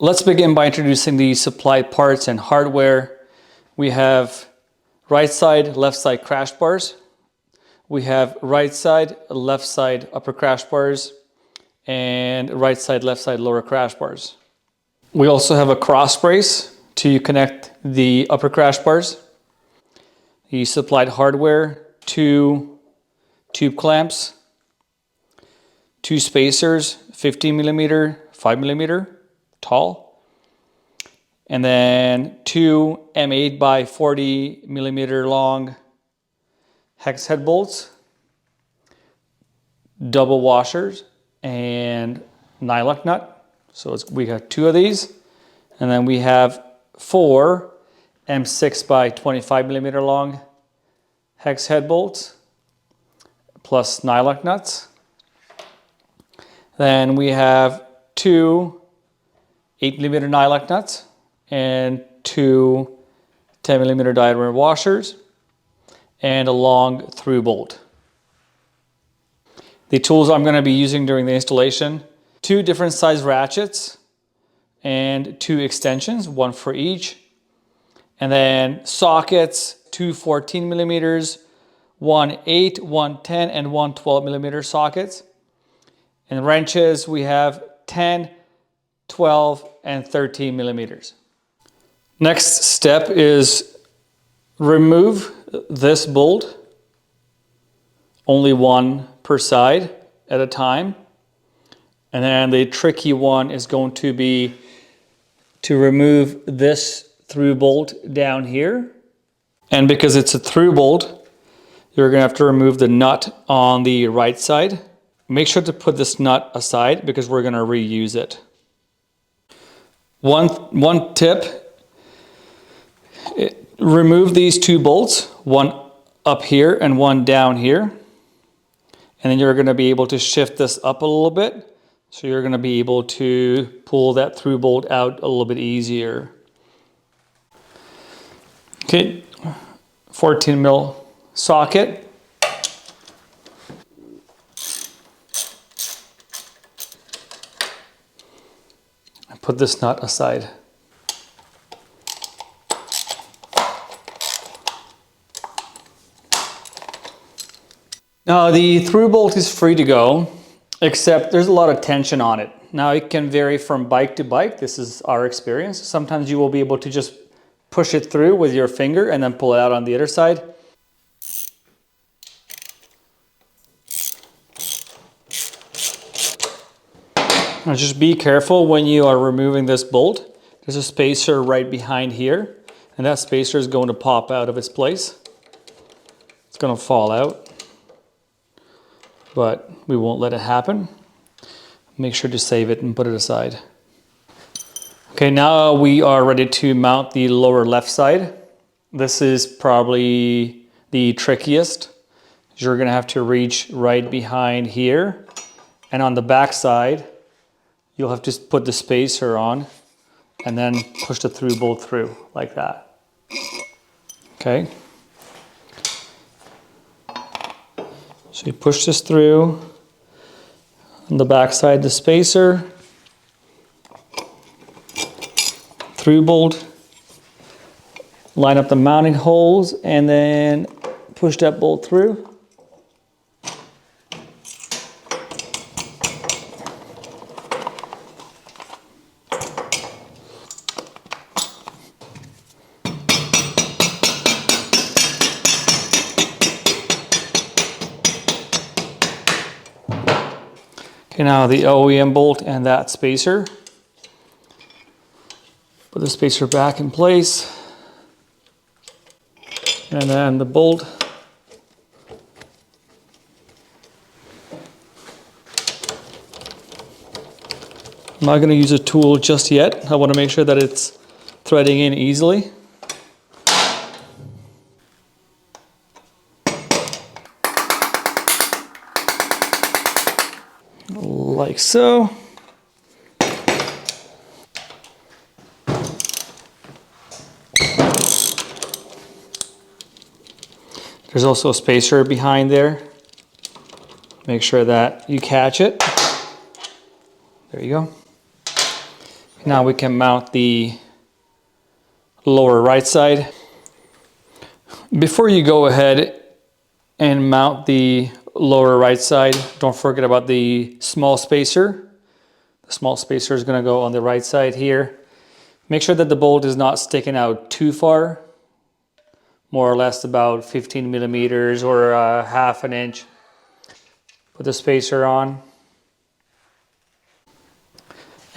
Let's begin by introducing the supplied parts and hardware. We have right side, left side crash bars. We have right side, left side upper crash bars, and right side, left side lower crash bars. We also have a cross brace to connect the upper crash bars. The supplied hardware, 2 tube clamps, 2 spacers, 15 millimeter, 5 millimeter tall, and then 2 M8 by 40 millimeter long hex head bolts, double washers, and nylock nut. So we got 2 of these, and then we have 4 M6 by 25 millimeter long hex head bolts plus nylock nuts. Then we have 2 8 millimeter nylock nuts and 2 10 millimeter diameter washers and a long through bolt. The tools I'm going to be using during the installation: 2 different size ratchets and 2 extensions, 1 for each. And then sockets, 2 14 millimeters, 1 8, 1 10, and 1 12 millimeter sockets. And wrenches, we have 10, 12, and 13 millimeters. Next step is remove this bolt, only 1 per side at a time. And then the tricky one is going to be to remove this through bolt down here. And because it's a through bolt, you're going to have to remove the nut on the right side. Make sure to put this nut aside because we're going to reuse it. One tip, remove these 2 bolts, 1 up here and 1 down here. And then you're going to be able to shift this up a little bit. So you're going to be able to pull that through bolt out a little bit easier. Okay, 14 mil socket. Put this nut aside. Now the through bolt is free to go, except there's a lot of tension on it. Now it can vary from bike to bike. This is our experience. Sometimes you will be able to just push it through with your finger and then pull it out on the other side. Now just be careful when you are removing this bolt. There's a spacer right behind here, and that spacer is going to pop out of its place. It's going to fall out, but we won't let it happen. Make sure to save it and put it aside. Okay, now we are ready to mount the lower left side. This is probably the trickiest. You're going to have to reach right behind here, and on the back side, you'll have to put the spacer on and then push the through bolt through like that. Okay. So you push this through. On the back side, the spacer, through bolt, line up the mounting holes, and then push that bolt through. Okay, now the OEM bolt and that spacer. Put the spacer back in place. And then the bolt. I'm not going to use a tool just yet. I want to make sure that it's threading in easily. Like so. There's also a spacer behind there. Make sure that you catch it. There you go. Now we can mount the lower right side. Before you go ahead and mount the lower right side, don't forget about the small spacer. The small spacer is going to go on the right side here. Make sure that the bolt is not sticking out too far, more or less about 15 millimeters or half an inch. Put the spacer on.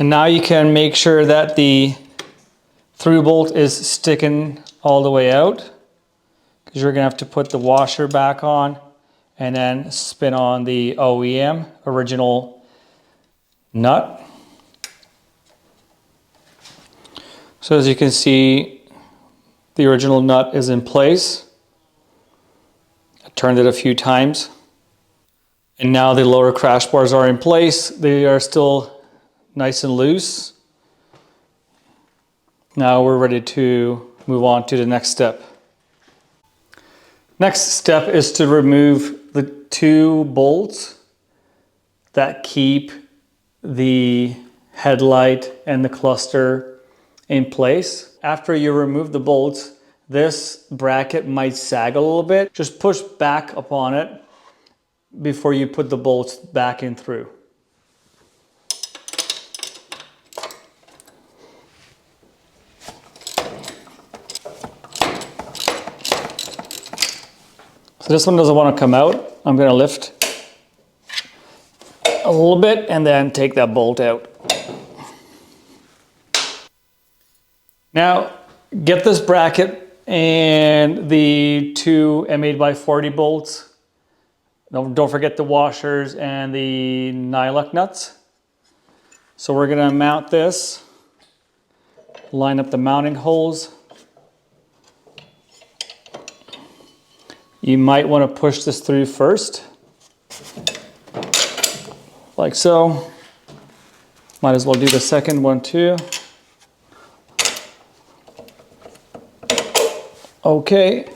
And now you can make sure that the through bolt is sticking all the way out, because you're going to have to put the washer back on and then spin on the OEM original nut. So as you can see, the original nut is in place. I turned it a few times. And now the lower crash bars are in place. They are still nice and loose. Now we're ready to move on to the next step. Next step is to remove the two bolts that keep the headlight and the cluster in place. After you remove the bolts, this bracket might sag a little bit. Just push back upon it before you put the bolts back in through. So this one doesn't want to come out. I'm going to lift a little bit and then take that bolt out. Now get this bracket and the two M8x40 bolts. Don't forget the washers and the nylock nuts. So we're going to mount this, line up the mounting holes. You might want to push this through first, like so. Might as well do the second one too. Okay,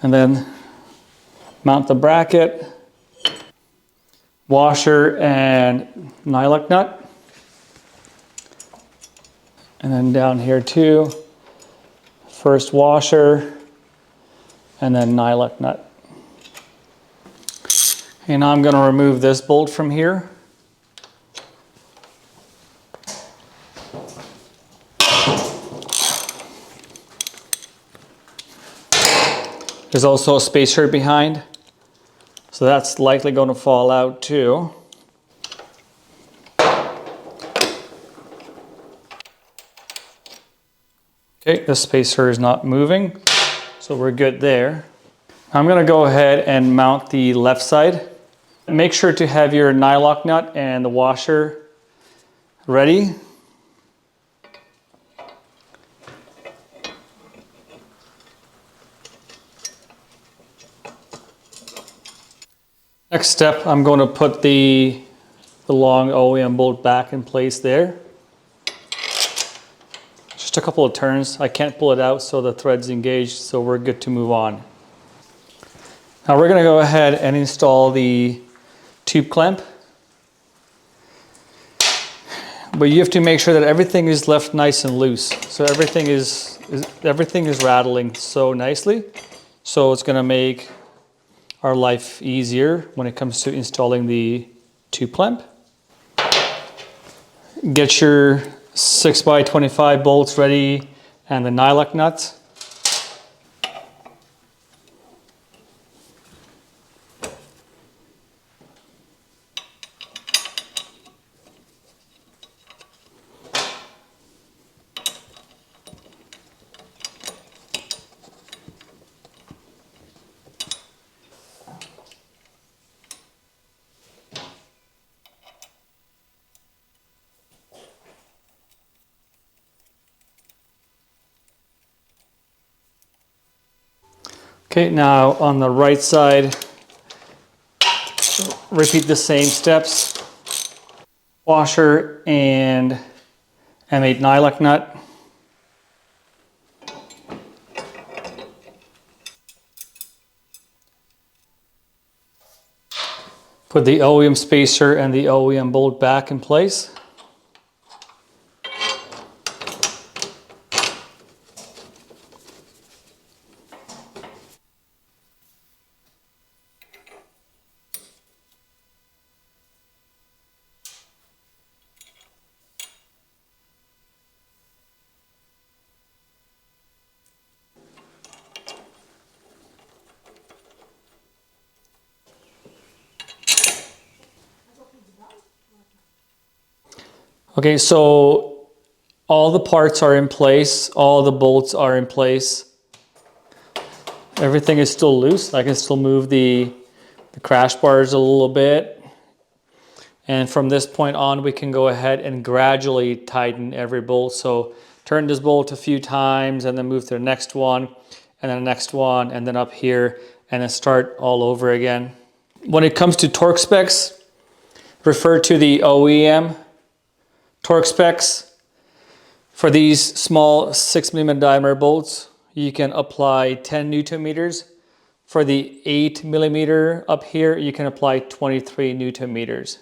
and then mount the bracket, washer and nylock nut. And then down here too, first washer and then nylock nut. And now I'm going to remove this bolt from here. There's also a spacer behind, so that's likely going to fall out too. Okay, the spacer is not moving, so we're good there. I'm going to go ahead and mount the left side. Make sure to have your nylock nut and the washer ready. Next step, I'm going to put the long OEM bolt back in place there. Just a couple of turns. I can't pull it out, so the thread's engaged, so we're good to move on. Now we're going to go ahead and install the tube clamp. But you have to make sure that everything is left nice and loose. So everything is rattling so nicely. So it's going to make our life easier when it comes to installing the tube clamp. Get your 6x25 bolts ready and the nylock nuts. Okay, now on the right side, repeat the same steps. Washer and M8 nylock nut. Put the OEM spacer and the OEM bolt back in place. Okay, so all the parts are in place, all the bolts are in place. Everything is still loose. I can still move the crash bars a little bit. And from this point on, we can go ahead and gradually tighten every bolt. So turn this bolt a few times and then move to the next one and then the next one and then up here and then start all over again. When it comes to torque specs, refer to the OEM torque specs. For these small 6mm diameter bolts, you can apply 10 Newton meters. For the 8mm up here, you can apply 23 Newton meters.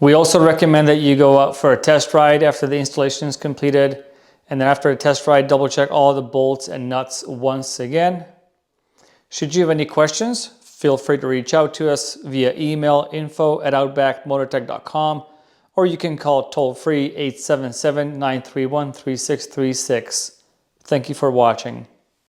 We also recommend that you go out for a test ride after the installation is completed. And then after a test ride, double check all the bolts and nuts once again. Should you have any questions, feel free to reach out to us via email info@outbackmotortech.com, or you can call toll-free 877-931-3636. Thank you for watching.